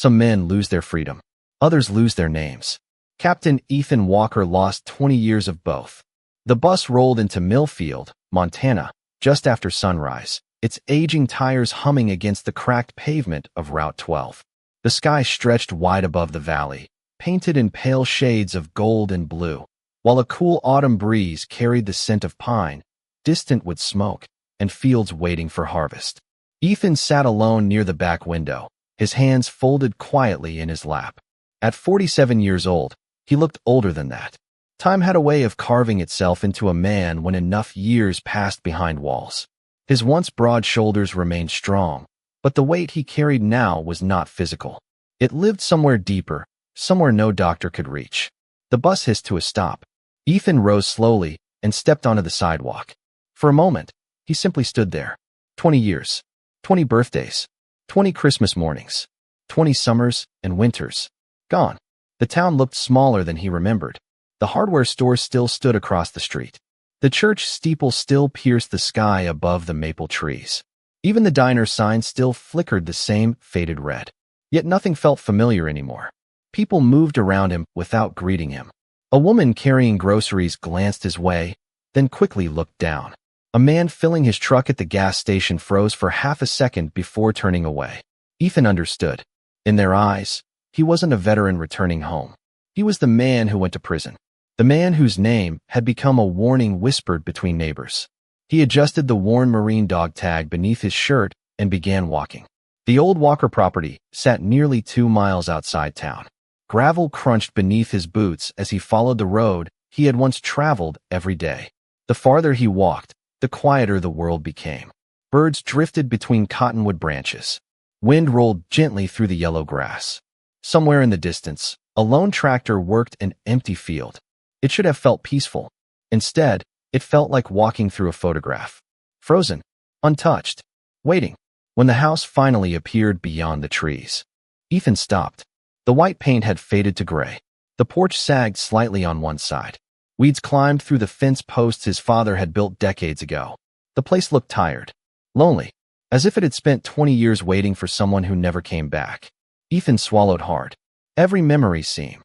Some men lose their freedom. Others lose their names. Captain Ethan Walker lost 20 years of both. The bus rolled into Millfield, Montana, just after sunrise, its aging tires humming against the cracked pavement of Route 12. The sky stretched wide above the valley, painted in pale shades of gold and blue, while a cool autumn breeze carried the scent of pine, distant with smoke, and fields waiting for harvest. Ethan sat alone near the back window, his hands folded quietly in his lap. At 47 years old, he looked older than that. Time had a way of carving itself into a man when enough years passed behind walls. His once broad shoulders remained strong, but the weight he carried now was not physical. It lived somewhere deeper, somewhere no doctor could reach. The bus hissed to a stop. Ethan rose slowly and stepped onto the sidewalk. For a moment, he simply stood there. 20 years, 20 birthdays, 20 Christmas mornings, 20 summers and winters. Gone. The town looked smaller than he remembered. The hardware store still stood across the street. The church steeple still pierced the sky above the maple trees. Even the diner sign still flickered the same faded red. Yet nothing felt familiar anymore. People moved around him without greeting him. A woman carrying groceries glanced his way, then quickly looked down. A man filling his truck at the gas station froze for half a second before turning away. Ethan understood. In their eyes, he wasn't a veteran returning home. He was the man who went to prison. The man whose name had become a warning whispered between neighbors. He adjusted the worn marine dog tag beneath his shirt and began walking. The old Walker property sat nearly 2 miles outside town. Gravel crunched beneath his boots as he followed the road he had once traveled every day. The farther he walked, the quieter the world became. Birds drifted between cottonwood branches. Wind rolled gently through the yellow grass. Somewhere in the distance, a lone tractor worked an empty field. It should have felt peaceful. Instead, it felt like walking through a photograph. Frozen, untouched, waiting. When the house finally appeared beyond the trees, Ethan stopped. The white paint had faded to gray. The porch sagged slightly on one side. Weeds climbed through the fence posts his father had built decades ago. The place looked tired, lonely, as if it had spent 20 years waiting for someone who never came back. Ethan swallowed hard. Every memory seemed.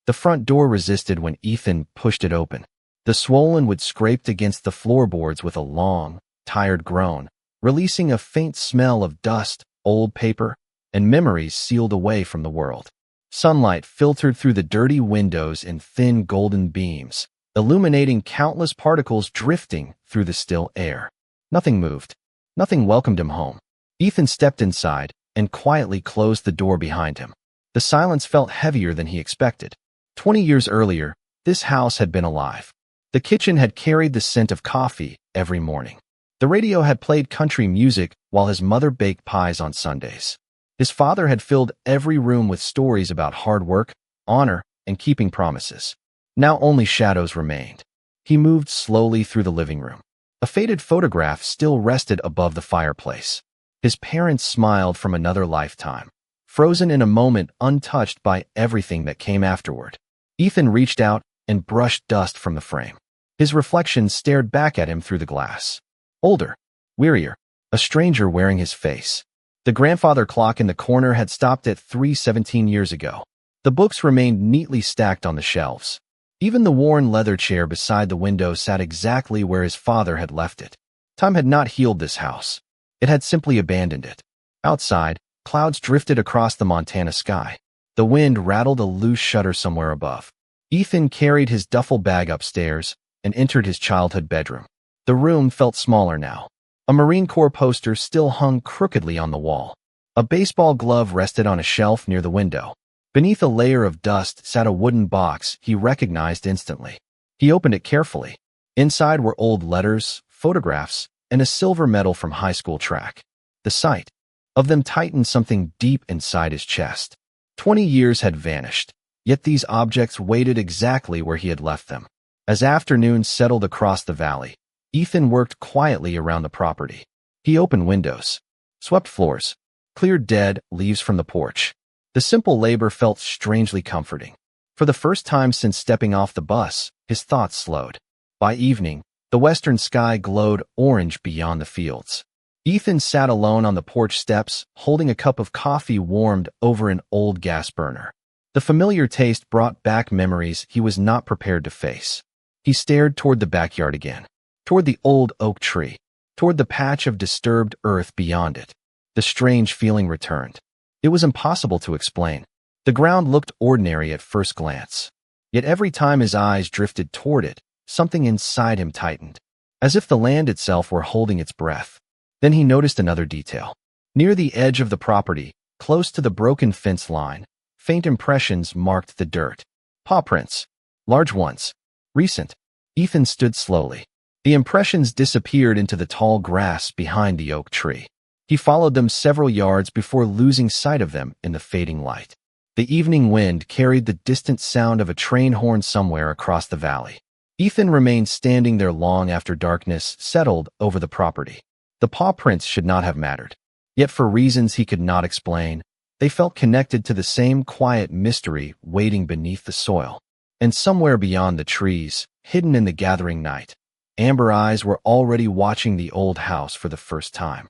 The front door resisted when Ethan pushed it open. The swollen wood scraped against the floorboards with a long, tired groan, releasing a faint smell of dust, old paper, and memories sealed away from the world. Sunlight filtered through the dirty windows in thin golden beams, illuminating countless particles drifting through the still air. Nothing moved. Nothing welcomed him home. Ethan stepped inside and quietly closed the door behind him. The silence felt heavier than he expected. 20 years earlier, this house had been alive. The kitchen had carried the scent of coffee every morning. The radio had played country music while his mother baked pies on Sundays. His father had filled every room with stories about hard work, honor, and keeping promises. Now only shadows remained. He moved slowly through the living room. A faded photograph still rested above the fireplace. His parents smiled from another lifetime, frozen in a moment untouched by everything that came afterward. Ethan reached out and brushed dust from the frame. His reflection stared back at him through the glass. Older, wearier, a stranger wearing his face. The grandfather clock in the corner had stopped at 3:17 years ago. The books remained neatly stacked on the shelves. Even the worn leather chair beside the window sat exactly where his father had left it. Time had not healed this house. It had simply abandoned it. Outside, clouds drifted across the Montana sky. The wind rattled a loose shutter somewhere above. Ethan carried his duffel bag upstairs and entered his childhood bedroom. The room felt smaller now. A Marine Corps poster still hung crookedly on the wall. A baseball glove rested on a shelf near the window. Beneath a layer of dust sat a wooden box he recognized instantly. He opened it carefully. Inside were old letters, photographs, and a silver medal from high school track. The sight of them tightened something deep inside his chest. 20 years had vanished, yet these objects waited exactly where he had left them. As afternoon settled across the valley, Ethan worked quietly around the property. He opened windows, swept floors, cleared dead leaves from the porch. The simple labor felt strangely comforting. For the first time since stepping off the bus, his thoughts slowed. By evening, the western sky glowed orange beyond the fields. Ethan sat alone on the porch steps, holding a cup of coffee warmed over an old gas burner. The familiar taste brought back memories he was not prepared to face. He stared toward the backyard again, toward the old oak tree, toward the patch of disturbed earth beyond it. The strange feeling returned. It was impossible to explain. The ground looked ordinary at first glance. Yet every time his eyes drifted toward it, something inside him tightened, as if the land itself were holding its breath. Then he noticed another detail. Near the edge of the property, close to the broken fence line, faint impressions marked the dirt. Paw prints. Large ones. Recent. Ethan stood slowly. The impressions disappeared into the tall grass behind the oak tree. He followed them several yards before losing sight of them in the fading light. The evening wind carried the distant sound of a train horn somewhere across the valley. Ethan remained standing there long after darkness settled over the property. The paw prints should not have mattered. Yet for reasons he could not explain, they felt connected to the same quiet mystery waiting beneath the soil. And somewhere beyond the trees, hidden in the gathering night, amber eyes were already watching the old house for the first time.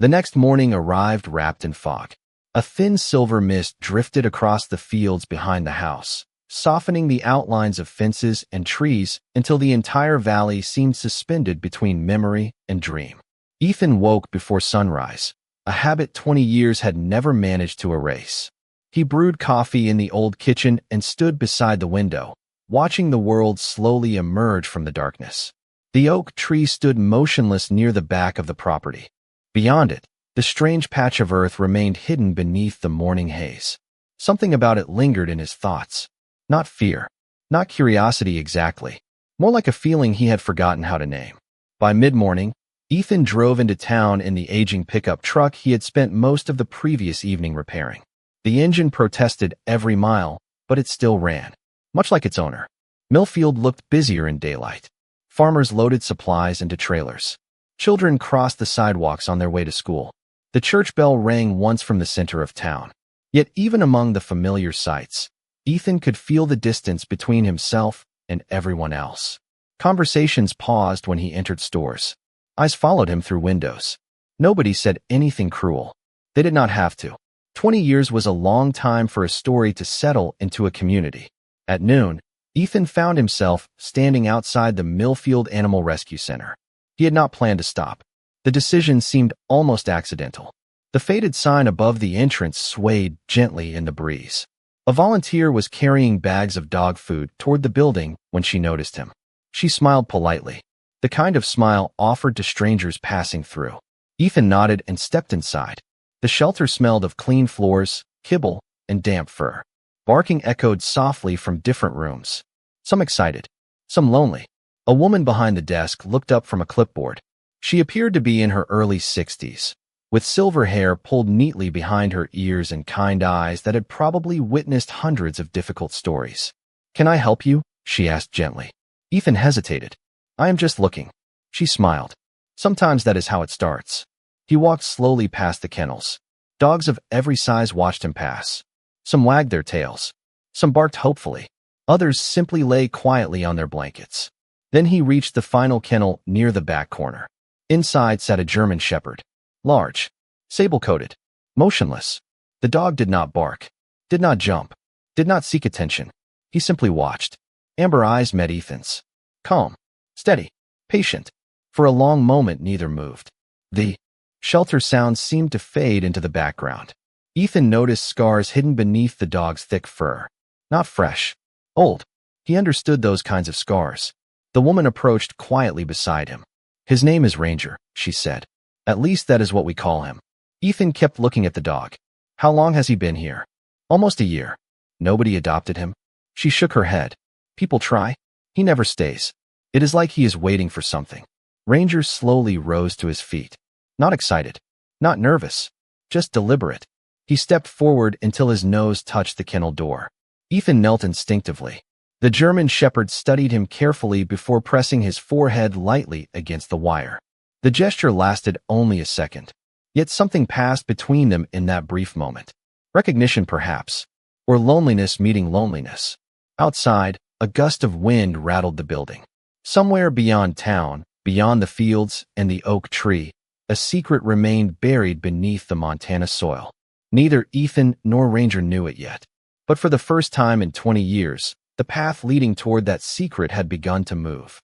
The next morning arrived wrapped in fog. A thin silver mist drifted across the fields behind the house, softening the outlines of fences and trees until the entire valley seemed suspended between memory and dream. Ethan woke before sunrise, a habit 20 years had never managed to erase. He brewed coffee in the old kitchen and stood beside the window, watching the world slowly emerge from the darkness. The oak tree stood motionless near the back of the property. Beyond it, the strange patch of earth remained hidden beneath the morning haze. Something about it lingered in his thoughts. Not fear, not curiosity exactly, more like a feeling he had forgotten how to name. By mid-morning, Ethan drove into town in the aging pickup truck he had spent most of the previous evening repairing. The engine protested every mile, but it still ran, much like its owner. Millfield looked busier in daylight. Farmers loaded supplies into trailers. Children crossed the sidewalks on their way to school. The church bell rang once from the center of town. Yet even among the familiar sights, Ethan could feel the distance between himself and everyone else. Conversations paused when he entered stores. Eyes followed him through windows. Nobody said anything cruel. They did not have to. 20 years was a long time for a story to settle into a community. At noon, Ethan found himself standing outside the Millfield Animal Rescue Center. He had not planned to stop. The decision seemed almost accidental. The faded sign above the entrance swayed gently in the breeze. A volunteer was carrying bags of dog food toward the building when she noticed him. She smiled politely, the kind of smile offered to strangers passing through. Ethan nodded and stepped inside. The shelter smelled of clean floors, kibble, and damp fur. Barking echoed softly from different rooms. Some excited, some lonely. A woman behind the desk looked up from a clipboard. She appeared to be in her early 60s, with silver hair pulled neatly behind her ears and kind eyes that had probably witnessed hundreds of difficult stories. "Can I help you?" she asked gently. Ethan hesitated. "I am just looking." She smiled. Sometimes that is how it starts. He walked slowly past the kennels. Dogs of every size watched him pass. Some wagged their tails. Some barked hopefully. Others simply lay quietly on their blankets. Then he reached the final kennel near the back corner. Inside sat a German shepherd. Large, sable-coated, motionless. The dog did not bark, did not jump, did not seek attention. He simply watched. Amber eyes met Ethan's. Calm, steady, patient. For a long moment neither moved. The shelter sounds seemed to fade into the background. Ethan noticed scars hidden beneath the dog's thick fur. Not fresh, old. He understood those kinds of scars. The woman approached quietly beside him. "His name is Ranger," she said. "At least that is what we call him." Ethan kept looking at the dog. "How long has he been here?" "Almost a year." "Nobody adopted him?" She shook her head. "People try. He never stays. It is like he is waiting for something." Ranger slowly rose to his feet. Not excited, not nervous, just deliberate. He stepped forward until his nose touched the kennel door. Ethan knelt instinctively. The German shepherd studied him carefully before pressing his forehead lightly against the wire. The gesture lasted only a second. Yet something passed between them in that brief moment. Recognition perhaps, or loneliness meeting loneliness. Outside, a gust of wind rattled the building. Somewhere beyond town, beyond the fields and the oak tree, a secret remained buried beneath the Montana soil. Neither Ethan nor Ranger knew it yet. But for the first time in 20 years, the path leading toward that secret had begun to move.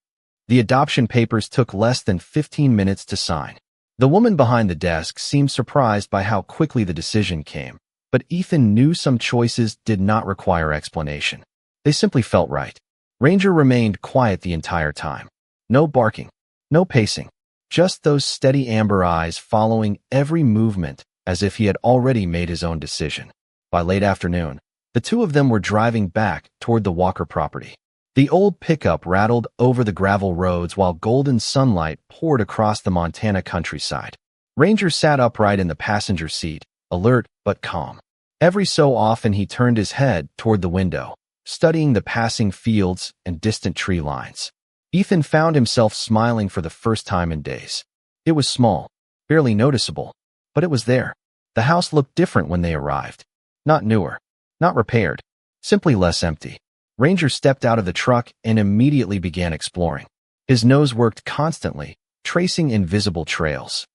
The adoption papers took less than 15 minutes to sign. The woman behind the desk seemed surprised by how quickly the decision came, but Ethan knew some choices did not require explanation. They simply felt right. Ranger remained quiet the entire time. No barking, no pacing, just those steady amber eyes following every movement as if he had already made his own decision. By late afternoon, the two of them were driving back toward the Walker property. The old pickup rattled over the gravel roads while golden sunlight poured across the Montana countryside. Ranger sat upright in the passenger seat, alert but calm. Every so often he turned his head toward the window, studying the passing fields and distant tree lines. Ethan found himself smiling for the first time in days. It was small, barely noticeable, but it was there. The house looked different when they arrived. Not newer, not repaired, simply less empty. Ranger stepped out of the truck and immediately began exploring. His nose worked constantly, tracing invisible trails.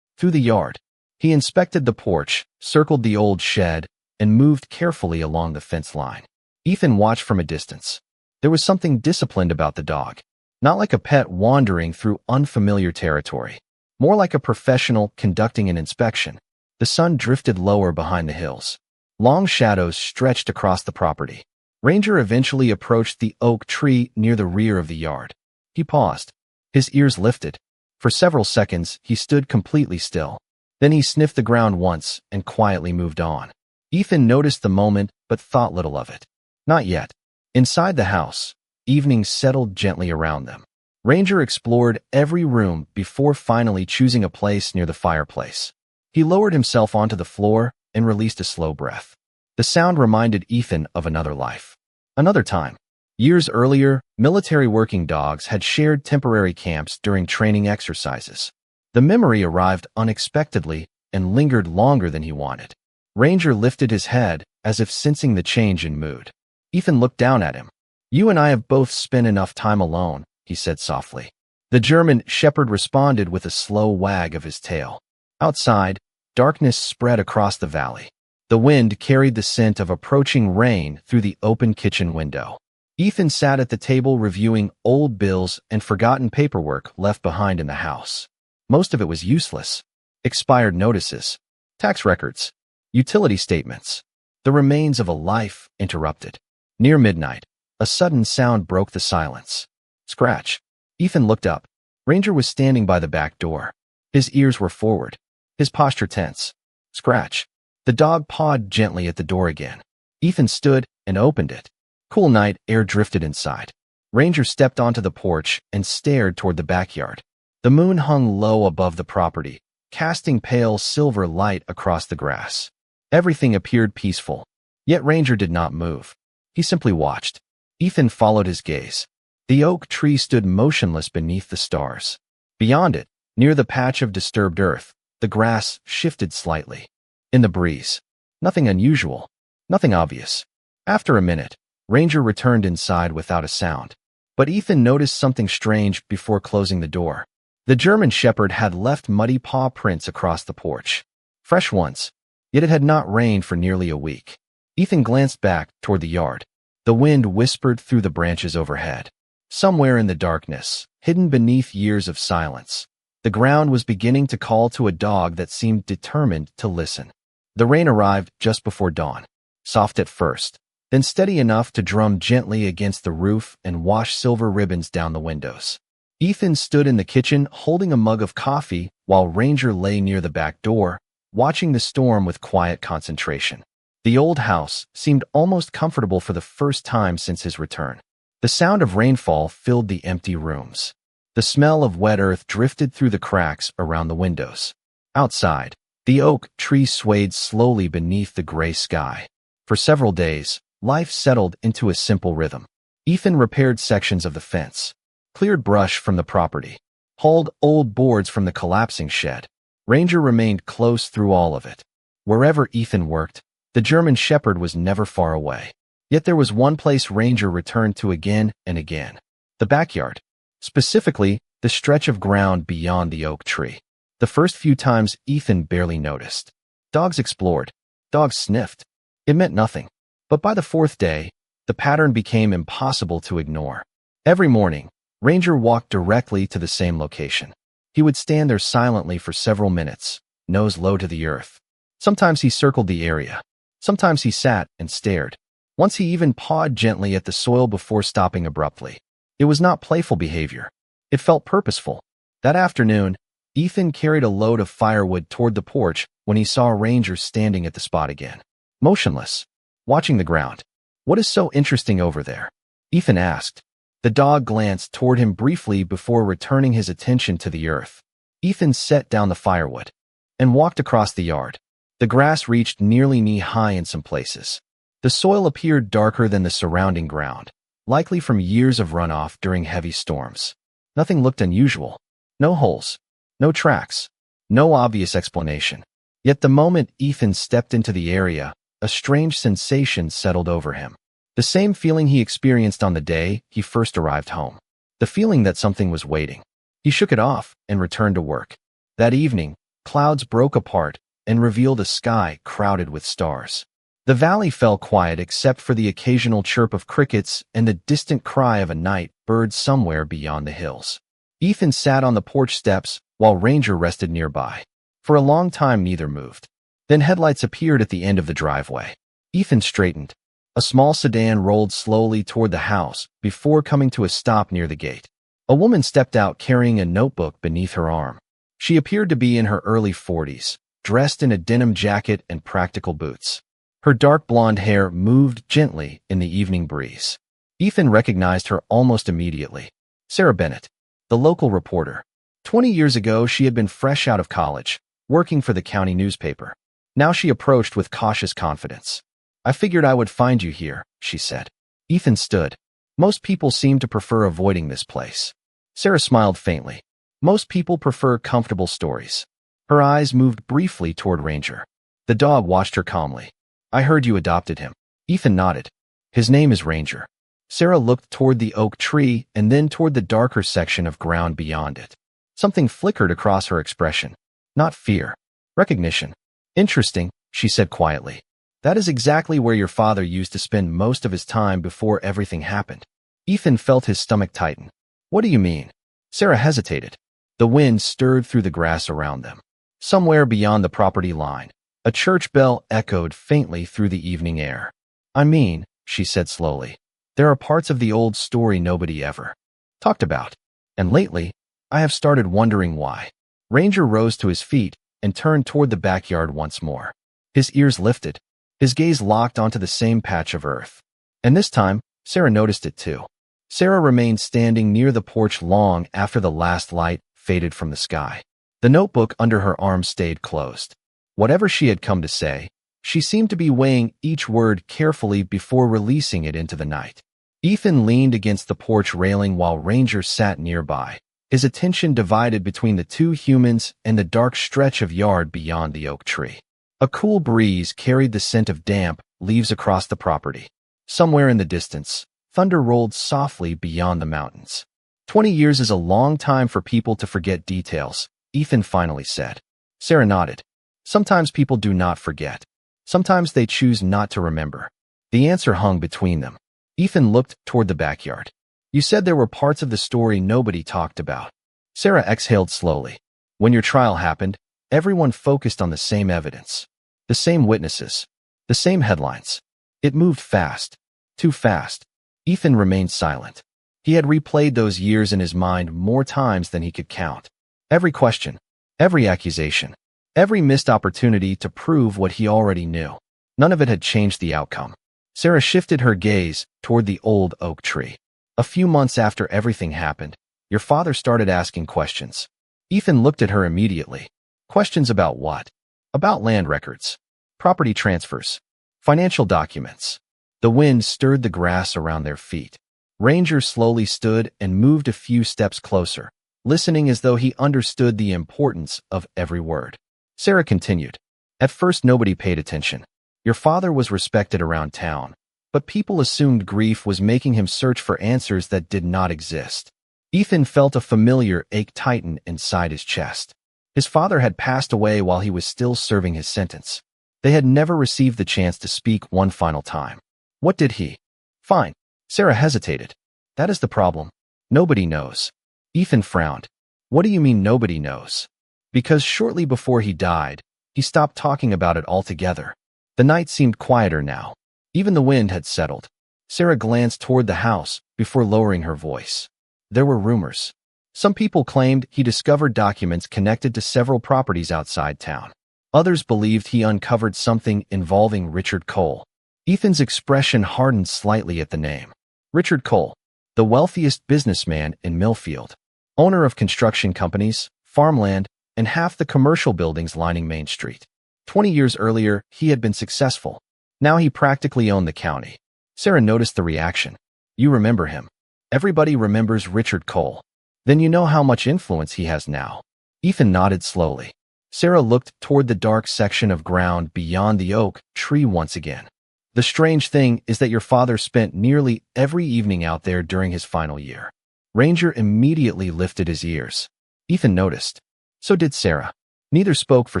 Through the yard, he inspected the porch, circled the old shed, and moved carefully along the fence line. Ethan watched from a distance. There was something disciplined about the dog. Not like a pet wandering through unfamiliar territory. More like a professional conducting an inspection. The sun drifted lower behind the hills. Long shadows stretched across the property. Ranger eventually approached the oak tree near the rear of the yard. He paused. His ears lifted. For several seconds, he stood completely still. Then he sniffed the ground once and quietly moved on. Ethan noticed the moment but thought little of it. Not yet. Inside the house, evening settled gently around them. Ranger explored every room before finally choosing a place near the fireplace. He lowered himself onto the floor and released a slow breath. The sound reminded Ethan of another life. Another time. Years earlier, military working dogs had shared temporary camps during training exercises. The memory arrived unexpectedly and lingered longer than he wanted. Ranger lifted his head as if sensing the change in mood. Ethan looked down at him. "You and I have both spent enough time alone," he said softly. The German shepherd responded with a slow wag of his tail. Outside, darkness spread across the valley. The wind carried the scent of approaching rain through the open kitchen window. Ethan sat at the table reviewing old bills and forgotten paperwork left behind in the house. Most of it was useless. Expired notices, tax records, utility statements, the remains of a life interrupted. Near midnight, a sudden sound broke the silence. Scratch. Ethan looked up. Ranger was standing by the back door. His ears were forward, his posture tense. Scratch. The dog pawed gently at the door again. Ethan stood and opened it. Cool night air drifted inside. Ranger stepped onto the porch and stared toward the backyard. The moon hung low above the property, casting pale silver light across the grass. Everything appeared peaceful, yet Ranger did not move. He simply watched. Ethan followed his gaze. The oak tree stood motionless beneath the stars. Beyond it, near the patch of disturbed earth, the grass shifted slightly. In the breeze. Nothing unusual. Nothing obvious. After a minute, Ranger returned inside without a sound. But Ethan noticed something strange before closing the door. The German shepherd had left muddy paw prints across the porch. Fresh ones. Yet it had not rained for nearly a week. Ethan glanced back toward the yard. The wind whispered through the branches overhead. Somewhere in the darkness, hidden beneath years of silence, the ground was beginning to call to a dog that seemed determined to listen. The rain arrived just before dawn, soft at first, then steady enough to drum gently against the roof and wash silver ribbons down the windows. Ethan stood in the kitchen holding a mug of coffee while Ranger lay near the back door, watching the storm with quiet concentration. The old house seemed almost comfortable for the first time since his return. The sound of rainfall filled the empty rooms. The smell of wet earth drifted through the cracks around the windows. Outside, the oak tree swayed slowly beneath the gray sky. For several days, life settled into a simple rhythm. Ethan repaired sections of the fence, cleared brush from the property, hauled old boards from the collapsing shed. Ranger remained close through all of it. Wherever Ethan worked, the German shepherd was never far away. Yet there was one place Ranger returned to again and again. The backyard. Specifically, the stretch of ground beyond the oak tree. The first few times, Ethan barely noticed. Dogs explored. Dogs sniffed. It meant nothing. But by the fourth day, the pattern became impossible to ignore. Every morning, Ranger walked directly to the same location. He would stand there silently for several minutes, nose low to the earth. Sometimes he circled the area. Sometimes he sat and stared. Once he even pawed gently at the soil before stopping abruptly. It was not playful behavior. It felt purposeful. That afternoon, Ethan carried a load of firewood toward the porch when he saw Ranger standing at the spot again. Motionless, watching the ground. "What is so interesting over there?" Ethan asked. The dog glanced toward him briefly before returning his attention to the earth. Ethan set down the firewood and walked across the yard. The grass reached nearly knee-high in some places. The soil appeared darker than the surrounding ground, likely from years of runoff during heavy storms. Nothing looked unusual. No holes. No tracks. No obvious explanation. Yet the moment Ethan stepped into the area, a strange sensation settled over him. The same feeling he experienced on the day he first arrived home. The feeling that something was waiting. He shook it off and returned to work. That evening, clouds broke apart and revealed a sky crowded with stars. The valley fell quiet except for the occasional chirp of crickets and the distant cry of a night bird somewhere beyond the hills. Ethan sat on the porch steps while Ranger rested nearby. For a long time, neither moved. Then headlights appeared at the end of the driveway. Ethan straightened. A small sedan rolled slowly toward the house before coming to a stop near the gate. A woman stepped out carrying a notebook beneath her arm. She appeared to be in her early 40s, dressed in a denim jacket and practical boots. Her dark blonde hair moved gently in the evening breeze. Ethan recognized her almost immediately. Sarah Bennett, the local reporter. 20 years ago, she had been fresh out of college, working for the county newspaper. Now she approached with cautious confidence. "I figured I would find you here," she said. Ethan stood. "Most people seem to prefer avoiding this place." Sarah smiled faintly. "Most people prefer comfortable stories." Her eyes moved briefly toward Ranger. The dog watched her calmly. "I heard you adopted him." Ethan nodded. "His name is Ranger." Sarah looked toward the oak tree and then toward the darker section of ground beyond it. Something flickered across her expression. Not fear. Recognition. "Interesting," she said quietly. "That is exactly where your father used to spend most of his time before everything happened." Ethan felt his stomach tighten. "What do you mean?" Sarah hesitated. The wind stirred through the grass around them. Somewhere beyond the property line, a church bell echoed faintly through the evening air. "I mean," she said slowly, "there are parts of the old story nobody ever talked about. And lately, I have started wondering why." Ranger rose to his feet and turned toward the backyard once more. His ears lifted. His gaze locked onto the same patch of earth. And this time, Sarah noticed it too. Sarah remained standing near the porch long after the last light faded from the sky. The notebook under her arm stayed closed. Whatever she had come to say, she seemed to be weighing each word carefully before releasing it into the night. Ethan leaned against the porch railing while Ranger sat nearby, his attention divided between the two humans and the dark stretch of yard beyond the oak tree. A cool breeze carried the scent of damp leaves across the property. Somewhere in the distance, thunder rolled softly beyond the mountains. 20 years is a long time for people to forget details, Ethan finally said. Sarah nodded. Sometimes people do not forget. Sometimes they choose not to remember. The answer hung between them. Ethan looked toward the backyard. You said there were parts of the story nobody talked about. Sarah exhaled slowly. When your trial happened, everyone focused on the same evidence. The same witnesses. The same headlines. It moved fast. Too fast. Ethan remained silent. He had replayed those years in his mind more times than he could count. Every question. Every accusation. Every missed opportunity to prove what he already knew. None of it had changed the outcome. Sarah shifted her gaze toward the old oak tree. A few months after everything happened, your father started asking questions. Ethan looked at her immediately. Questions about what? About land records, property transfers, financial documents. The wind stirred the grass around their feet. Ranger slowly stood and moved a few steps closer, listening as though he understood the importance of every word. Sarah continued. At first nobody paid attention. Your father was respected around town, but people assumed grief was making him search for answers that did not exist. Ethan felt a familiar ache tighten inside his chest. His father had passed away while he was still serving his sentence. They had never received the chance to speak one final time. What did he? Fine. Sarah hesitated. That is the problem. Nobody knows. Ethan frowned. What do you mean nobody knows? Because shortly before he died, he stopped talking about it altogether. The night seemed quieter now. Even the wind had settled. Sarah glanced toward the house before lowering her voice. There were rumors. Some people claimed he discovered documents connected to several properties outside town. Others believed he uncovered something involving Richard Cole. Ethan's expression hardened slightly at the name. Richard Cole, the wealthiest businessman in Millfield, owner of construction companies, farmland, and half the commercial buildings lining Main Street. 20 years earlier, he had been successful. Now he practically owned the county. Sarah noticed the reaction. You remember him. Everybody remembers Richard Cole. Then you know how much influence he has now. Ethan nodded slowly. Sarah looked toward the dark section of ground beyond the oak tree once again. The strange thing is that your father spent nearly every evening out there during his final year. Ranger immediately lifted his ears. Ethan noticed. So did Sarah. Neither spoke for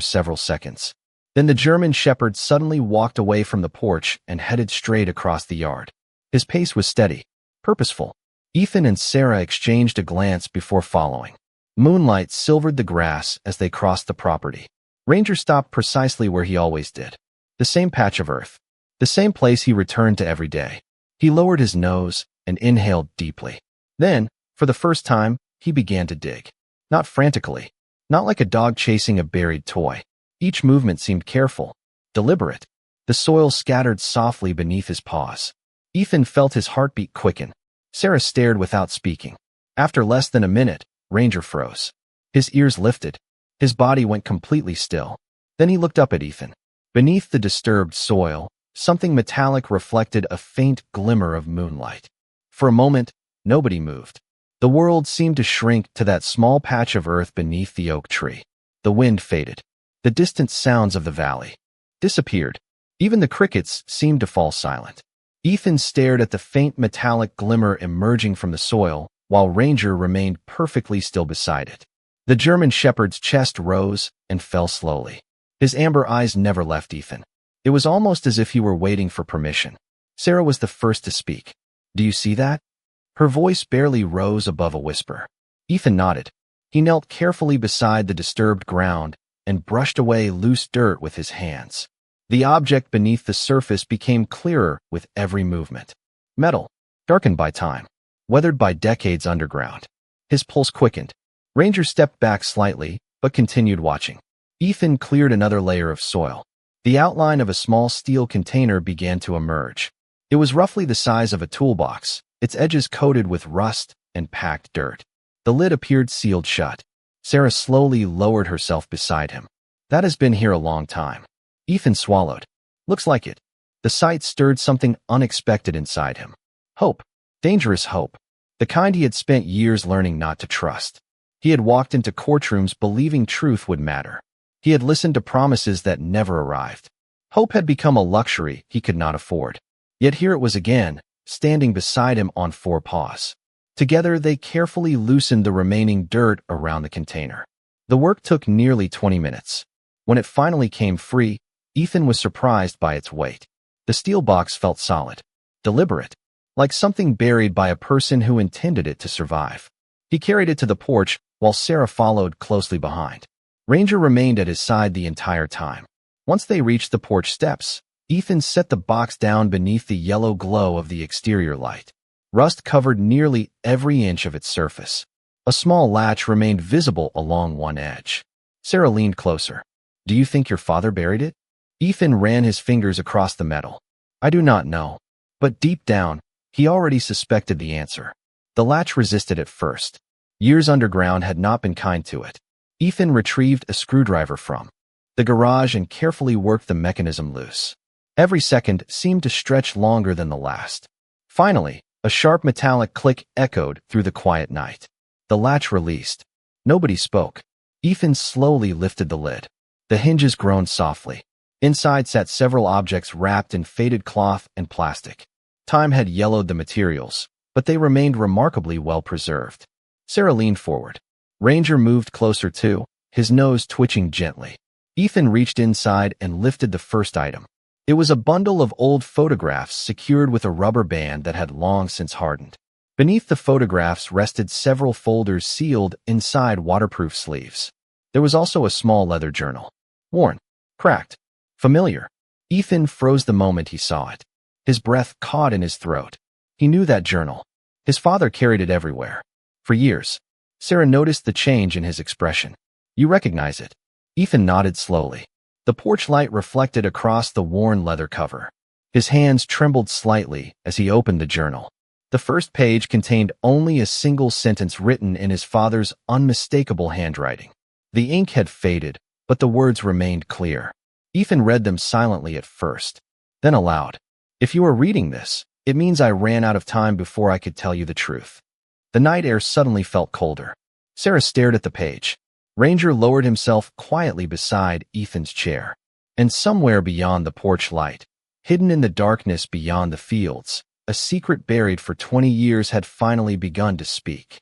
several seconds. Then the German shepherd suddenly walked away from the porch and headed straight across the yard. His pace was steady, purposeful. Ethan and Sarah exchanged a glance before following. Moonlight silvered the grass as they crossed the property. Ranger stopped precisely where he always did. The same patch of earth. The same place he returned to every day. He lowered his nose and inhaled deeply. Then, for the first time, he began to dig. Not frantically. Not like a dog chasing a buried toy. Each movement seemed careful, deliberate. The soil scattered softly beneath his paws. Ethan felt his heartbeat quicken. Sarah stared without speaking. After less than a minute, Ranger froze. His ears lifted. His body went completely still. Then he looked up at Ethan. Beneath the disturbed soil, something metallic reflected a faint glimmer of moonlight. For a moment, nobody moved. The world seemed to shrink to that small patch of earth beneath the oak tree. The wind faded. The distant sounds of the valley disappeared. Even the crickets seemed to fall silent. Ethan stared at the faint metallic glimmer emerging from the soil, while Ranger remained perfectly still beside it. The German shepherd's chest rose and fell slowly. His amber eyes never left Ethan. It was almost as if he were waiting for permission. Sarah was the first to speak. Do you see that? Her voice barely rose above a whisper. Ethan nodded. He knelt carefully beside the disturbed ground and brushed away loose dirt with his hands. The object beneath the surface became clearer with every movement. Metal, darkened by time, weathered by decades underground. His pulse quickened. Ranger stepped back slightly, but continued watching. Ethan cleared another layer of soil. The outline of a small steel container began to emerge. It was roughly the size of a toolbox, its edges coated with rust and packed dirt. The lid appeared sealed shut. Sarah slowly lowered herself beside him. That has been here a long time. Ethan swallowed. Looks like it. The sight stirred something unexpected inside him. Hope. Dangerous hope. The kind he had spent years learning not to trust. He had walked into courtrooms believing truth would matter. He had listened to promises that never arrived. Hope had become a luxury he could not afford. Yet here it was again, standing beside him on four paws. Together they carefully loosened the remaining dirt around the container. The work took nearly 20 minutes. When it finally came free, Ethan was surprised by its weight. The steel box felt solid, deliberate, like something buried by a person who intended it to survive. He carried it to the porch while Sarah followed closely behind. Ranger remained at his side the entire time. Once they reached the porch steps, Ethan set the box down beneath the yellow glow of the exterior light. Rust covered nearly every inch of its surface. A small latch remained visible along one edge. Sarah leaned closer. Do you think your father buried it? Ethan ran his fingers across the metal. I do not know. But deep down, he already suspected the answer. The latch resisted at first. Years underground had not been kind to it. Ethan retrieved a screwdriver from the garage and carefully worked the mechanism loose. Every second seemed to stretch longer than the last. Finally, a sharp metallic click echoed through the quiet night. The latch released. Nobody spoke. Ethan slowly lifted the lid. The hinges groaned softly. Inside sat several objects wrapped in faded cloth and plastic. Time had yellowed the materials, but they remained remarkably well preserved. Sarah leaned forward. Ranger moved closer too, his nose twitching gently. Ethan reached inside and lifted the first item. It was a bundle of old photographs secured with a rubber band that had long since hardened. Beneath the photographs rested several folders sealed inside waterproof sleeves. There was also a small leather journal. Worn, cracked, familiar. Ethan froze the moment he saw it. His breath caught in his throat. He knew that journal. His father carried it everywhere. For years. Sarah noticed the change in his expression. "You recognize it?" Ethan nodded slowly. The porch light reflected across the worn leather cover. His hands trembled slightly as he opened the journal. The first page contained only a single sentence written in his father's unmistakable handwriting. The ink had faded, but the words remained clear. Ethan read them silently at first, then aloud. "If you are reading this, it means I ran out of time before I could tell you the truth." The night air suddenly felt colder. Sarah stared at the page. Ranger lowered himself quietly beside Ethan's chair. And somewhere beyond the porch light, hidden in the darkness beyond the fields, a secret buried for 20 years had finally begun to speak.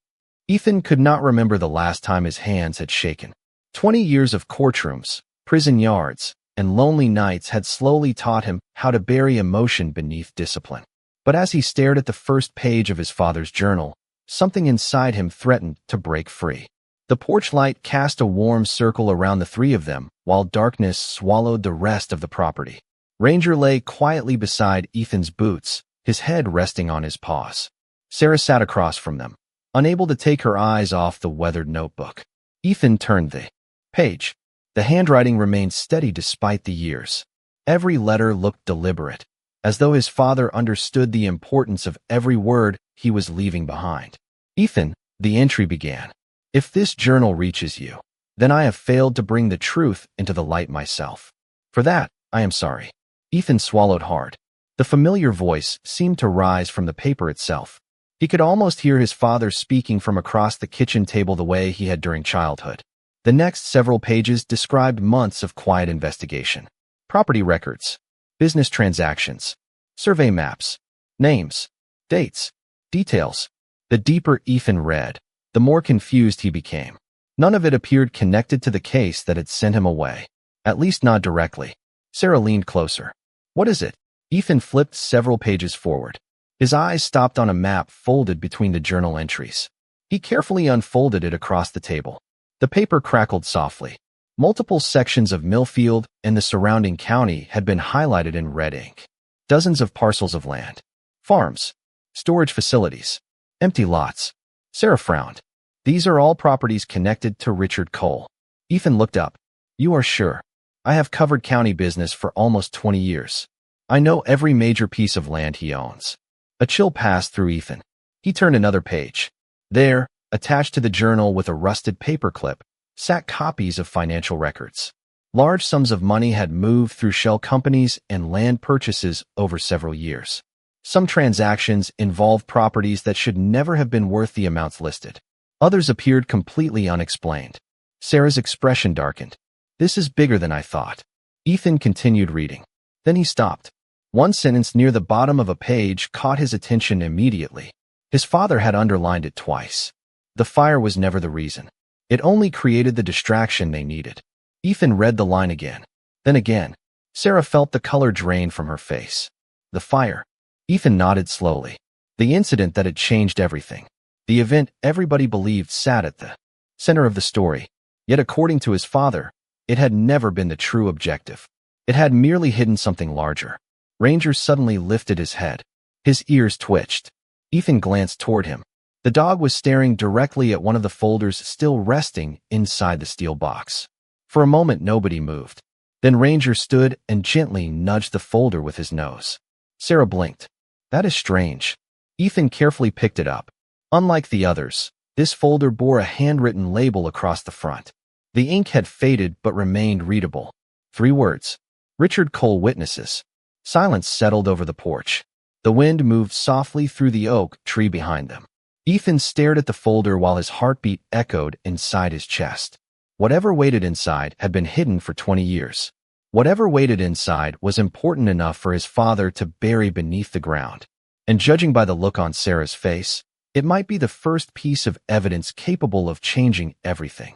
Ethan could not remember the last time his hands had shaken. 20 years of courtrooms, prison yards, and lonely nights had slowly taught him how to bury emotion beneath discipline. But as he stared at the first page of his father's journal, something inside him threatened to break free. The porch light cast a warm circle around the three of them, while darkness swallowed the rest of the property. Ranger lay quietly beside Ethan's boots, his head resting on his paws. Sarah sat across from them, unable to take her eyes off the weathered notebook. Ethan turned the page. The handwriting remained steady despite the years. Every letter looked deliberate, as though his father understood the importance of every word he was leaving behind. "Ethan," the entry began, "if this journal reaches you, then I have failed to bring the truth into the light myself. For that, I am sorry." Ethan swallowed hard. The familiar voice seemed to rise from the paper itself. He could almost hear his father speaking from across the kitchen table the way he had during childhood. The next several pages described months of quiet investigation. Property records, business transactions, survey maps, names, dates, details. The deeper Ethan read, the more confused he became. None of it appeared connected to the case that had sent him away. At least not directly. Sarah leaned closer. "What is it?" Ethan flipped several pages forward. His eyes stopped on a map folded between the journal entries. He carefully unfolded it across the table. The paper crackled softly. Multiple sections of Millfield and the surrounding county had been highlighted in red ink. Dozens of parcels of land, farms, storage facilities, empty lots. Sarah frowned. "These are all properties connected to Richard Cole." Ethan looked up. "You are sure?" "I have covered county business for almost 20 years. I know every major piece of land he owns." A chill passed through Ethan. He turned another page. There, attached to the journal with a rusted paperclip, sat copies of financial records. Large sums of money had moved through shell companies and land purchases over several years. Some transactions involved properties that should never have been worth the amounts listed. Others appeared completely unexplained. Sarah's expression darkened. "This is bigger than I thought." Ethan continued reading. Then he stopped. One sentence near the bottom of a page caught his attention immediately. His father had underlined it twice. The fire was never the reason. It only created the distraction they needed. Ethan read the line again. Then again. Sarah felt the color drain from her face. The fire. Ethan nodded slowly. The incident that had changed everything. The event everybody believed sat at the center of the story. Yet according to his father, it had never been the true objective. It had merely hidden something larger. Ranger suddenly lifted his head. His ears twitched. Ethan glanced toward him. The dog was staring directly at one of the folders still resting inside the steel box. For a moment, nobody moved. Then Ranger stood and gently nudged the folder with his nose. Sarah blinked. "That is strange." Ethan carefully picked it up. Unlike the others, this folder bore a handwritten label across the front. The ink had faded but remained readable. 3 words. Richard Cole Witnesses. Silence settled over the porch. The wind moved softly through the oak tree behind them. Ethan stared at the folder while his heartbeat echoed inside his chest. Whatever waited inside had been hidden for 20 years. Whatever waited inside was important enough for his father to bury beneath the ground. And judging by the look on Sarah's face, it might be the first piece of evidence capable of changing everything.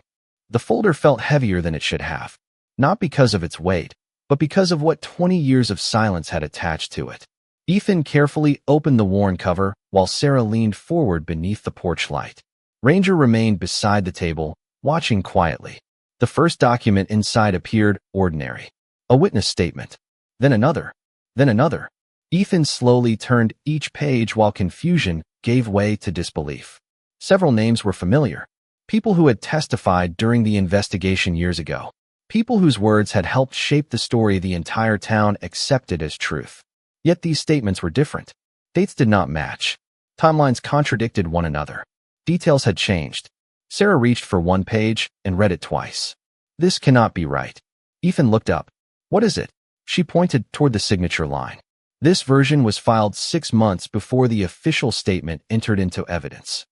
The folder felt heavier than it should have, not because of its weight, but because of what 20 years of silence had attached to it. Ethan carefully opened the worn cover while Sarah leaned forward beneath the porch light. Ranger remained beside the table, watching quietly. The first document inside appeared ordinary. A witness statement. Then another. Then another. Ethan slowly turned each page while confusion gave way to disbelief. Several names were familiar. People who had testified during the investigation years ago. People whose words had helped shape the story the entire town accepted as truth. Yet these statements were different. Dates did not match. Timelines contradicted one another. Details had changed. Sarah reached for one page and read it twice. This cannot be right. Ethan looked up. What is it? She pointed toward the signature line. This version was filed 6 months before the official statement entered into evidence.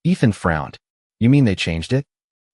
Ethan frowned. You mean they changed it?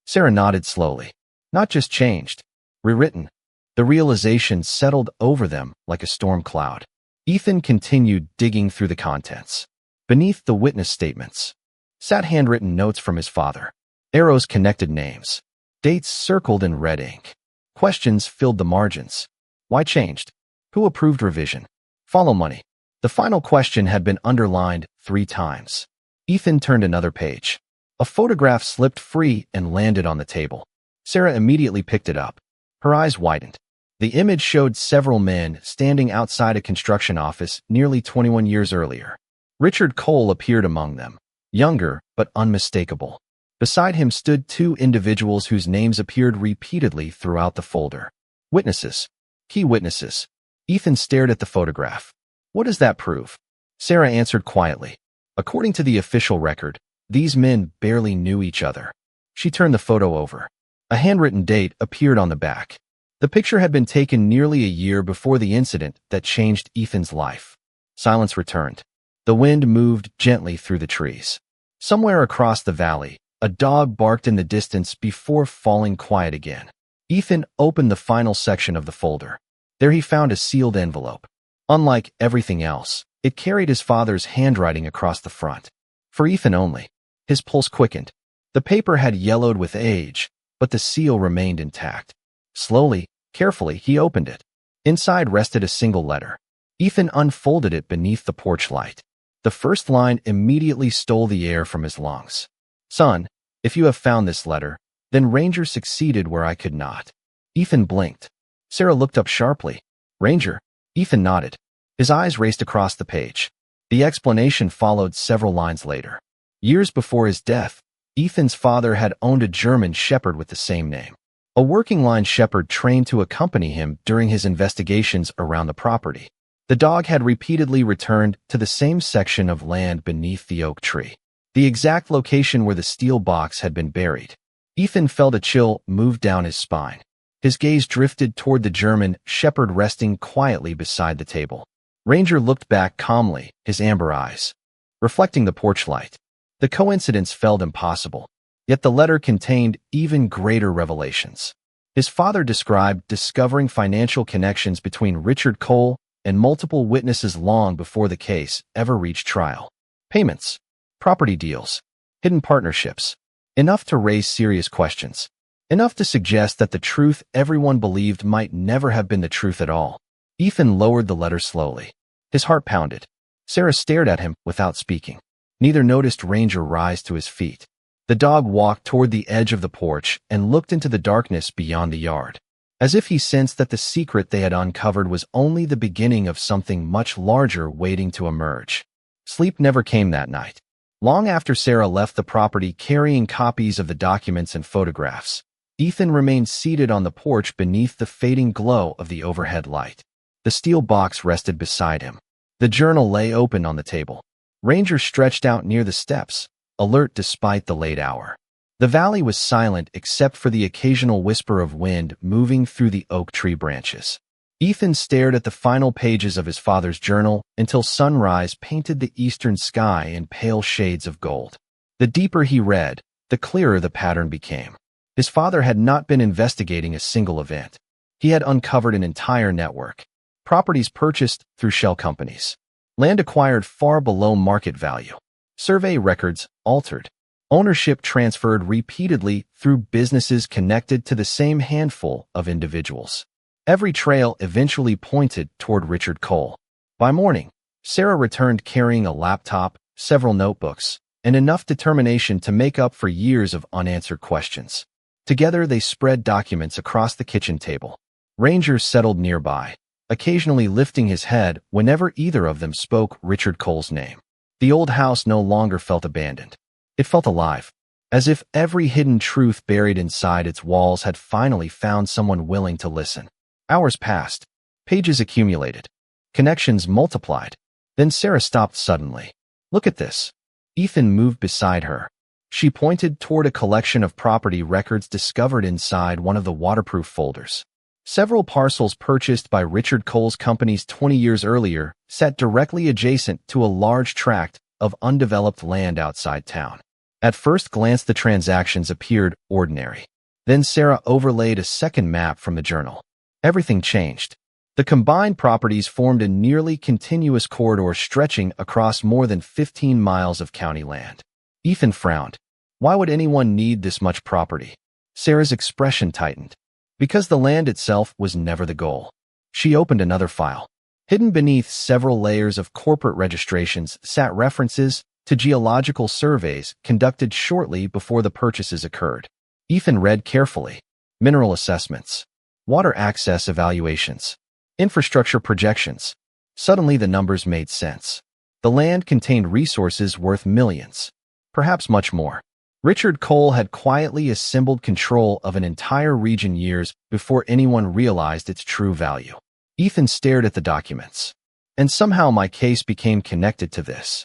Sarah nodded slowly. Not just changed. Rewritten. The realization settled over them like a storm cloud. Ethan continued digging through the contents. Beneath the witness statements sat handwritten notes from his father. Arrows connected names. Dates circled in red ink. Questions filled the margins. Why changed? Who approved revision? Follow money. The final question had been underlined 3 times. Ethan turned another page. A photograph slipped free and landed on the table. Sarah immediately picked it up. Her eyes widened. The image showed several men standing outside a construction office nearly 21 years earlier. Richard Cole appeared among them, younger but unmistakable. Beside him stood 2 individuals whose names appeared repeatedly throughout the folder. Witnesses. Key witnesses. Ethan stared at the photograph. What does that prove? Sarah answered quietly. According to the official record, these men barely knew each other. She turned the photo over. A handwritten date appeared on the back. The picture had been taken nearly a year before the incident that changed Ethan's life. Silence returned. The wind moved gently through the trees. Somewhere across the valley, a dog barked in the distance before falling quiet again. Ethan opened the final section of the folder. There he found a sealed envelope. Unlike everything else, it carried his father's handwriting across the front. For Ethan only. His pulse quickened. The paper had yellowed with age, but the seal remained intact. Slowly, carefully, he opened it. Inside rested a single letter. Ethan unfolded it beneath the porch light. The first line immediately stole the air from his lungs. Son, if you have found this letter, then Ranger succeeded where I could not. Ethan blinked. Sarah looked up sharply. Ranger? Ethan nodded. His eyes raced across the page. The explanation followed several lines later. Years before his death, Ethan's father had owned a German shepherd with the same name. A working-line shepherd trained to accompany him during his investigations around the property. The dog had repeatedly returned to the same section of land beneath the oak tree, the exact location where the steel box had been buried. Ethan felt a chill move down his spine. His gaze drifted toward the German shepherd resting quietly beside the table. Ranger looked back calmly, his amber eyes reflecting the porch light. The coincidence felt impossible. Yet the letter contained even greater revelations. His father described discovering financial connections between Richard Cole and multiple witnesses long before the case ever reached trial. Payments, property deals, hidden partnerships. Enough to raise serious questions. Enough to suggest that the truth everyone believed might never have been the truth at all. Ethan lowered the letter slowly. His heart pounded. Sarah stared at him without speaking. Neither noticed Ranger rise to his feet. The dog walked toward the edge of the porch and looked into the darkness beyond the yard, as if he sensed that the secret they had uncovered was only the beginning of something much larger waiting to emerge. Sleep never came that night. Long after Sarah left the property carrying copies of the documents and photographs, Ethan remained seated on the porch beneath the fading glow of the overhead light. The steel box rested beside him. The journal lay open on the table. Ranger stretched out near the steps, alert despite the late hour. The valley was silent except for the occasional whisper of wind moving through the oak tree branches. Ethan stared at the final pages of his father's journal until sunrise painted the eastern sky in pale shades of gold. The deeper he read, the clearer the pattern became. His father had not been investigating a single event. He had uncovered an entire network. Properties purchased through shell companies. Land acquired far below market value. Survey records altered. Ownership transferred repeatedly through businesses connected to the same handful of individuals. Every trail eventually pointed toward Richard Cole. By morning, Sarah returned carrying a laptop, several notebooks, and enough determination to make up for years of unanswered questions. Together, they spread documents across the kitchen table. Ranger settled nearby, occasionally lifting his head whenever either of them spoke Richard Cole's name. The old house no longer felt abandoned. It felt alive, as if every hidden truth buried inside its walls had finally found someone willing to listen. Hours passed. Pages accumulated. Connections multiplied. Then Sarah stopped suddenly. "Look at this." Ethan moved beside her. She pointed toward a collection of property records discovered inside one of the waterproof folders. Several parcels purchased by Richard Cole's companies 20 years earlier sat directly adjacent to a large tract of undeveloped land outside town. At first glance, the transactions appeared ordinary. Then Sarah overlaid a second map from the journal. Everything changed. The combined properties formed a nearly continuous corridor stretching across more than 15 miles of county land. Ethan frowned. Why would anyone need this much property? Sarah's expression tightened. Because the land itself was never the goal. She opened another file. Hidden beneath several layers of corporate registrations sat references to geological surveys conducted shortly before the purchases occurred. Ethan read carefully. Mineral assessments, water access evaluations, infrastructure projections. Suddenly the numbers made sense. The land contained resources worth millions, perhaps much more. Richard Cole had quietly assembled control of an entire region years before anyone realized its true value. Ethan stared at the documents. And somehow my case became connected to this.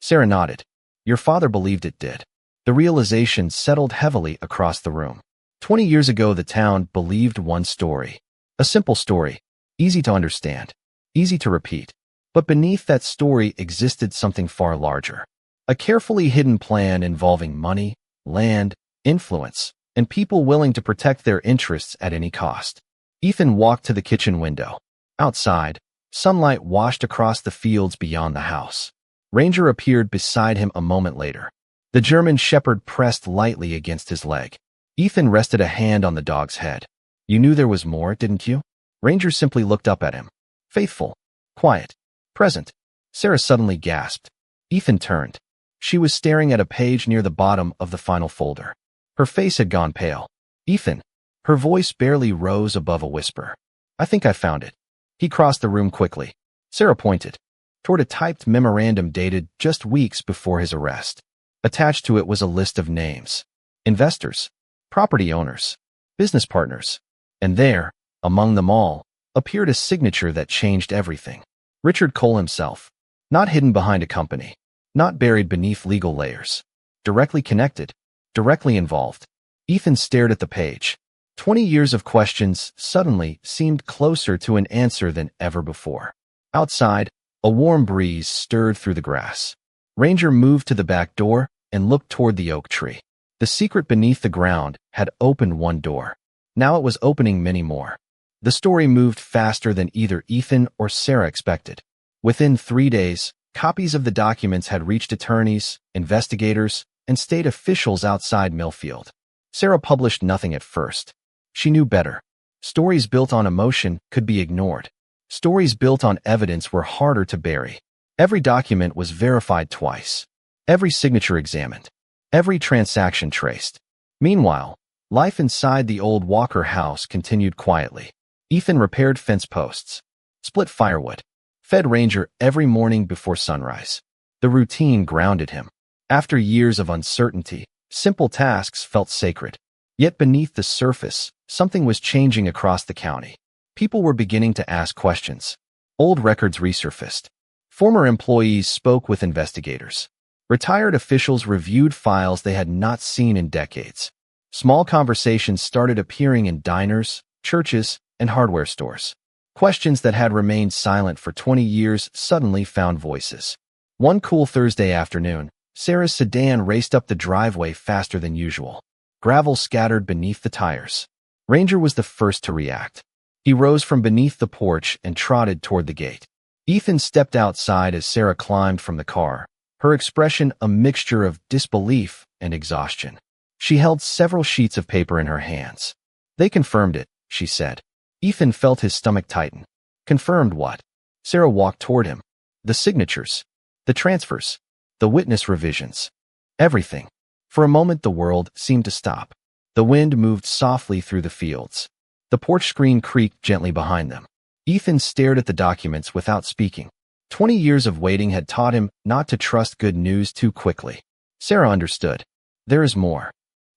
Sarah nodded. Your father believed it did. The realization settled heavily across the room. 20 years ago, the town believed one story. A simple story, easy to understand, easy to repeat. But beneath that story existed something far larger. A carefully hidden plan involving money, land, influence, and people willing to protect their interests at any cost. Ethan walked to the kitchen window. Outside, sunlight washed across the fields beyond the house. Ranger appeared beside him a moment later. The German shepherd pressed lightly against his leg. Ethan rested a hand on the dog's head. You knew there was more, didn't you? Ranger simply looked up at him. Faithful, quiet, present. Sarah suddenly gasped. Ethan turned. She was staring at a page near the bottom of the final folder. Her face had gone pale. Ethan. Her voice barely rose above a whisper. I think I found it. He crossed the room quickly. Sarah pointed toward a typed memorandum dated just weeks before his arrest. Attached to it was a list of names. Investors, property owners, business partners. And there, among them all, appeared a signature that changed everything. Richard Cole himself. Not hidden behind a company. Not buried beneath legal layers. Directly connected. Directly involved. Ethan stared at the page. 20 years of questions suddenly seemed closer to an answer than ever before. Outside, a warm breeze stirred through the grass. Ranger moved to the back door and looked toward the oak tree. The secret beneath the ground had opened one door. Now it was opening many more. The story moved faster than either Ethan or Sarah expected. Within 3 days, copies of the documents had reached attorneys, investigators, and state officials outside Millfield. Sarah published nothing at first. She knew better. Stories built on emotion could be ignored. Stories built on evidence were harder to bury. Every document was verified twice. Every signature examined. Every transaction traced. Meanwhile, life inside the old Walker house continued quietly. Ethan repaired fence posts, split firewood, fed Ranger every morning before sunrise. The routine grounded him. After years of uncertainty, simple tasks felt sacred. Yet beneath the surface, something was changing across the county. People were beginning to ask questions. Old records resurfaced. Former employees spoke with investigators. Retired officials reviewed files they had not seen in decades. Small conversations started appearing in diners, churches, and hardware stores. Questions that had remained silent for 20 years suddenly found voices. One cool Thursday afternoon, Sarah's sedan raced up the driveway faster than usual. Gravel scattered beneath the tires. Ranger was the first to react. He rose from beneath the porch and trotted toward the gate. Ethan stepped outside as Sarah climbed from the car, her expression a mixture of disbelief and exhaustion. She held several sheets of paper in her hands. They confirmed it, she said. Ethan felt his stomach tighten. Confirmed what? Sarah walked toward him. The signatures. The transfers. The witness revisions. Everything. For a moment the world seemed to stop. The wind moved softly through the fields. The porch screen creaked gently behind them. Ethan stared at the documents without speaking. 20 years of waiting had taught him not to trust good news too quickly. Sarah understood. There is more.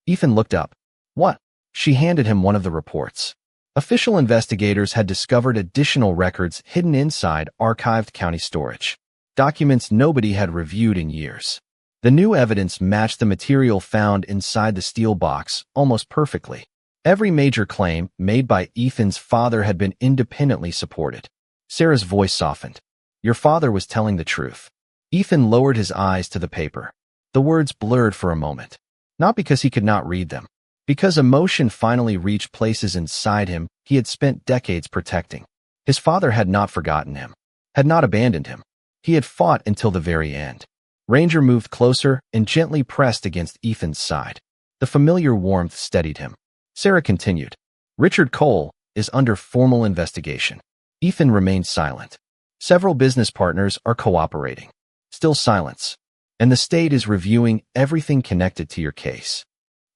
Ethan looked up. What? She handed him one of the reports. Official investigators had discovered additional records hidden inside archived county storage. Documents nobody had reviewed in years. The new evidence matched the material found inside the steel box almost perfectly. Every major claim made by Ethan's father had been independently supported. Sarah's voice softened. Your father was telling the truth. Ethan lowered his eyes to the paper. The words blurred for a moment. Not because he could not read them. Because emotion finally reached places inside him he had spent decades protecting. His father had not forgotten him. Had not abandoned him. He had fought until the very end. Ranger moved closer and gently pressed against Ethan's side. The familiar warmth steadied him. Sarah continued. Richard Cole is under formal investigation. Ethan remained silent. Several business partners are cooperating. Still silence. And the state is reviewing everything connected to your case.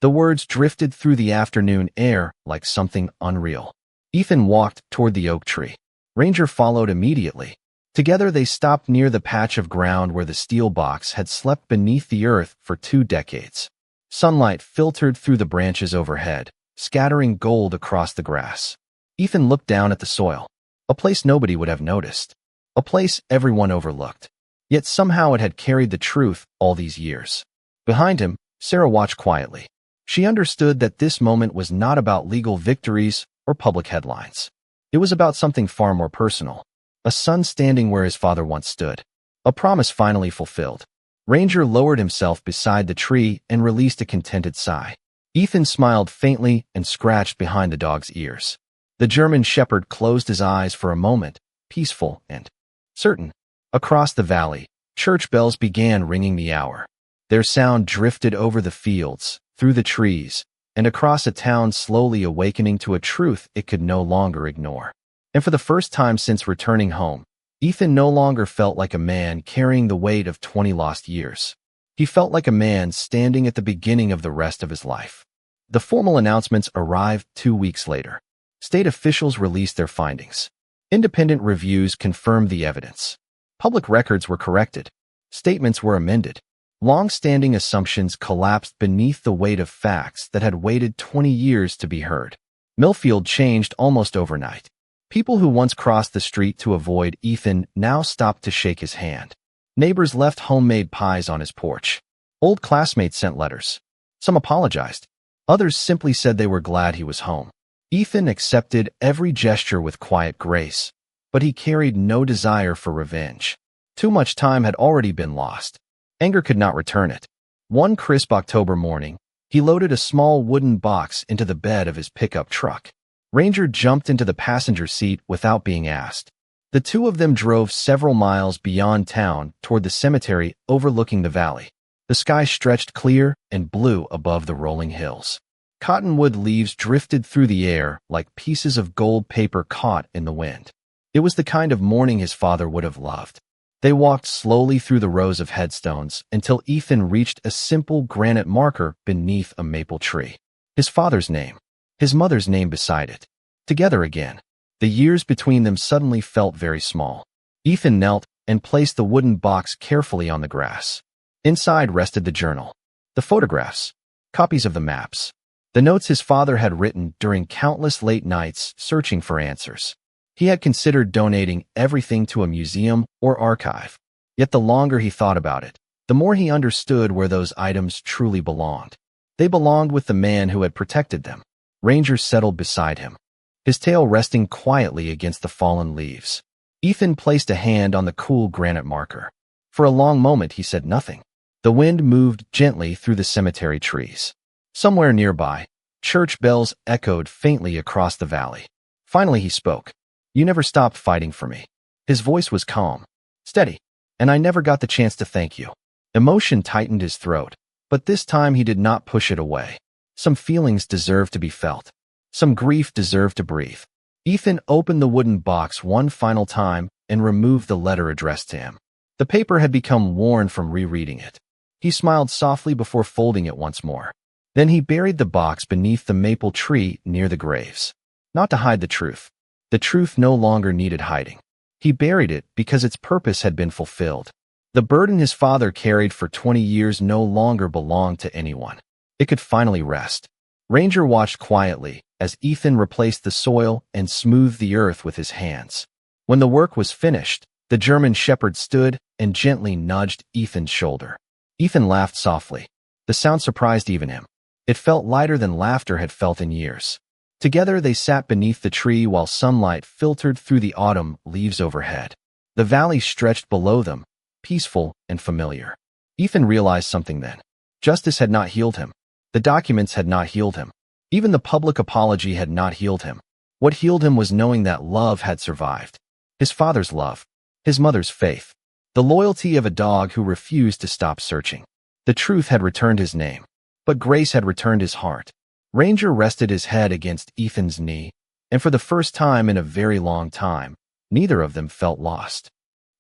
The words drifted through the afternoon air like something unreal. Ethan walked toward the oak tree. Ranger followed immediately. Together they stopped near the patch of ground where the steel box had slept beneath the earth for 2 decades. Sunlight filtered through the branches overhead, scattering gold across the grass. Ethan looked down at the soil. A place nobody would have noticed. A place everyone overlooked. Yet somehow it had carried the truth all these years. Behind him, Sarah watched quietly. She understood that this moment was not about legal victories or public headlines. It was about something far more personal. A son standing where his father once stood. A promise finally fulfilled. Ranger lowered himself beside the tree and released a contented sigh. Ethan smiled faintly and scratched behind the dog's ears. The German shepherd closed his eyes for a moment, peaceful and certain. Across the valley, church bells began ringing the hour. Their sound drifted over the fields, through the trees, and across a town slowly awakening to a truth it could no longer ignore. And for the first time since returning home, Ethan no longer felt like a man carrying the weight of 20 lost years. He felt like a man standing at the beginning of the rest of his life. The formal announcements arrived 2 weeks later. State officials released their findings. Independent reviews confirmed the evidence. Public records were corrected. Statements were amended. Long-standing assumptions collapsed beneath the weight of facts that had waited 20 years to be heard. Millfield changed almost overnight. People who once crossed the street to avoid Ethan now stopped to shake his hand. Neighbors left homemade pies on his porch. Old classmates sent letters. Some apologized. Others simply said they were glad he was home. Ethan accepted every gesture with quiet grace, but he carried no desire for revenge. Too much time had already been lost. Anger could not return it. One crisp October morning, he loaded a small wooden box into the bed of his pickup truck. Ranger jumped into the passenger seat without being asked. The two of them drove several miles beyond town toward the cemetery overlooking the valley. The sky stretched clear and blue above the rolling hills. Cottonwood leaves drifted through the air like pieces of gold paper caught in the wind. It was the kind of morning his father would have loved. They walked slowly through the rows of headstones until Ethan reached a simple granite marker beneath a maple tree. His father's name. His mother's name beside it. Together again. The years between them suddenly felt very small. Ethan knelt and placed the wooden box carefully on the grass. Inside rested the journal. The photographs. Copies of the maps. The notes his father had written during countless late nights searching for answers. He had considered donating everything to a museum or archive. Yet the longer he thought about it, the more he understood where those items truly belonged. They belonged with the man who had protected them. Ranger settled beside him, his tail resting quietly against the fallen leaves. Ethan placed a hand on the cool granite marker. For a long moment he said nothing. The wind moved gently through the cemetery trees. Somewhere nearby, church bells echoed faintly across the valley. Finally he spoke. You never stopped fighting for me. His voice was calm, steady, and I never got the chance to thank you. Emotion tightened his throat. But this time he did not push it away. Some feelings deserved to be felt. Some grief deserved to breathe. Ethan opened the wooden box one final time and removed the letter addressed to him. The paper had become worn from rereading it. He smiled softly before folding it once more. Then he buried the box beneath the maple tree near the graves. Not to hide the truth. The truth no longer needed hiding. He buried it because its purpose had been fulfilled. The burden his father carried for 20 years no longer belonged to anyone. It could finally rest. Ranger watched quietly as Ethan replaced the soil and smoothed the earth with his hands. When the work was finished, the German shepherd stood and gently nudged Ethan's shoulder. Ethan laughed softly. The sound surprised even him. It felt lighter than laughter had felt in years. Together they sat beneath the tree while sunlight filtered through the autumn leaves overhead. The valley stretched below them, peaceful and familiar. Ethan realized something then. Justice had not healed him. The documents had not healed him. Even the public apology had not healed him. What healed him was knowing that love had survived. His father's love. His mother's faith. The loyalty of a dog who refused to stop searching. The truth had returned his name. But grace had returned his heart. Ranger rested his head against Ethan's knee, and for the first time in a very long time, neither of them felt lost.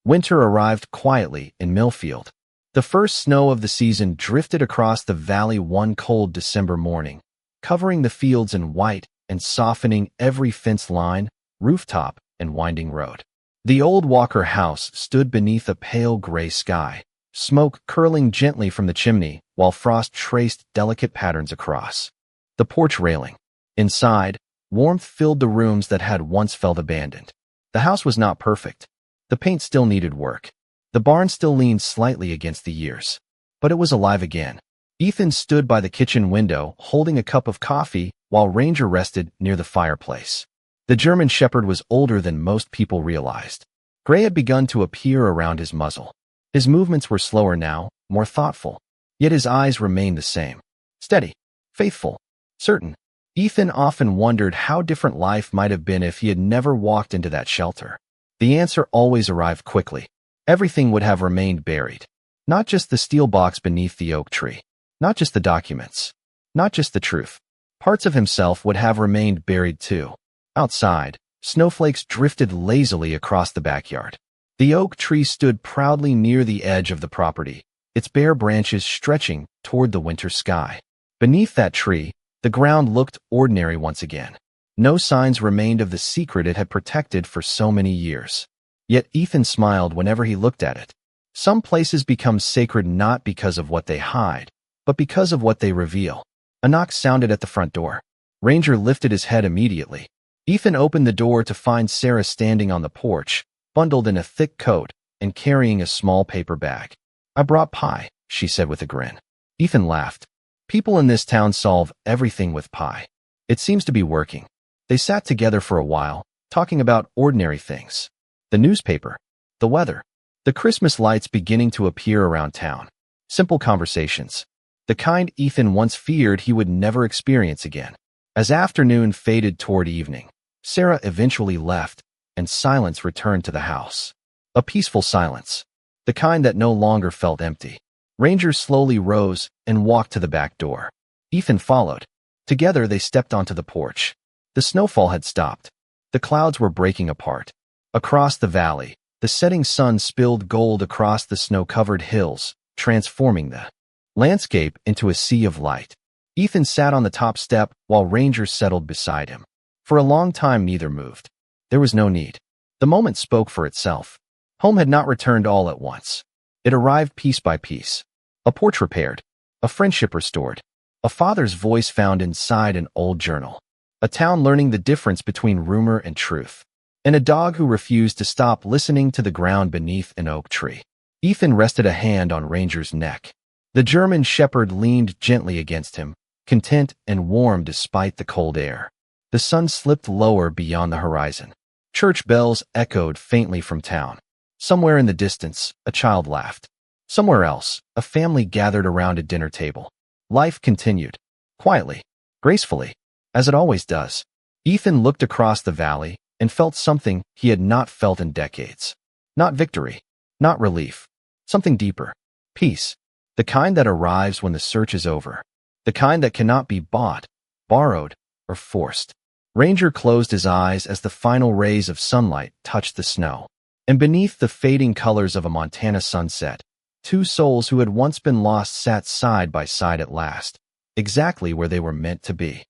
Winter arrived quietly in Millfield. The first snow of the season drifted across the valley one cold December morning, covering the fields in white and softening every fence line, rooftop, and winding road. The old Walker house stood beneath a pale gray sky, smoke curling gently from the chimney while frost traced delicate patterns across. The porch railing. Inside, warmth filled the rooms that had once felt abandoned. The house was not perfect. The paint still needed work. The barn still leaned slightly against the years. But it was alive again. Ethan stood by the kitchen window, holding a cup of coffee, while Ranger rested near the fireplace. The German shepherd was older than most people realized. Gray had begun to appear around his muzzle. His movements were slower now, more thoughtful. Yet his eyes remained the same. Steady. Faithful. Certain. Ethan often wondered how different life might have been if he had never walked into that shelter. The answer always arrived quickly. Everything would have remained buried. Not just the steel box beneath the oak tree. Not just the documents. Not just the truth. Parts of himself would have remained buried too. Outside, snowflakes drifted lazily across the backyard. The oak tree stood proudly near the edge of the property, its bare branches stretching toward the winter sky. Beneath that tree, the ground looked ordinary once again. No signs remained of the secret it had protected for so many years. Yet Ethan smiled whenever he looked at it. Some places become sacred not because of what they hide, but because of what they reveal. A knock sounded at the front door. Ranger lifted his head immediately. Ethan opened the door to find Sarah standing on the porch, bundled in a thick coat and carrying a small paper bag. "I brought pie," she said with a grin. Ethan laughed. People in this town solve everything with pie. It seems to be working. They sat together for a while, talking about ordinary things. The newspaper, the weather, the Christmas lights beginning to appear around town. Simple conversations. The kind Ethan once feared he would never experience again. As afternoon faded toward evening, Sarah eventually left, and silence returned to the house. A peaceful silence. The kind that no longer felt empty. Ranger slowly rose and walked to the back door. Ethan followed. Together they stepped onto the porch. The snowfall had stopped. The clouds were breaking apart. Across the valley, the setting sun spilled gold across the snow-covered hills, transforming the landscape into a sea of light. Ethan sat on the top step while Ranger settled beside him. For a long time neither moved. There was no need. The moment spoke for itself. Home had not returned all at once. It arrived piece by piece. A porch repaired. A friendship restored. A father's voice found inside an old journal. A town learning the difference between rumor and truth. And a dog who refused to stop listening to the ground beneath an oak tree. Ethan rested a hand on Ranger's neck. The German shepherd leaned gently against him, content and warm despite the cold air. The sun slipped lower beyond the horizon. Church bells echoed faintly from town. Somewhere in the distance, a child laughed. Somewhere else, a family gathered around a dinner table. Life continued. Quietly. Gracefully. As it always does. Ethan looked across the valley and felt something he had not felt in decades. Not victory. Not relief. Something deeper. Peace. The kind that arrives when the search is over. The kind that cannot be bought, borrowed, or forced. Ranger closed his eyes as the final rays of sunlight touched the snow. And beneath the fading colors of a Montana sunset, two souls who had once been lost sat side by side at last, exactly where they were meant to be.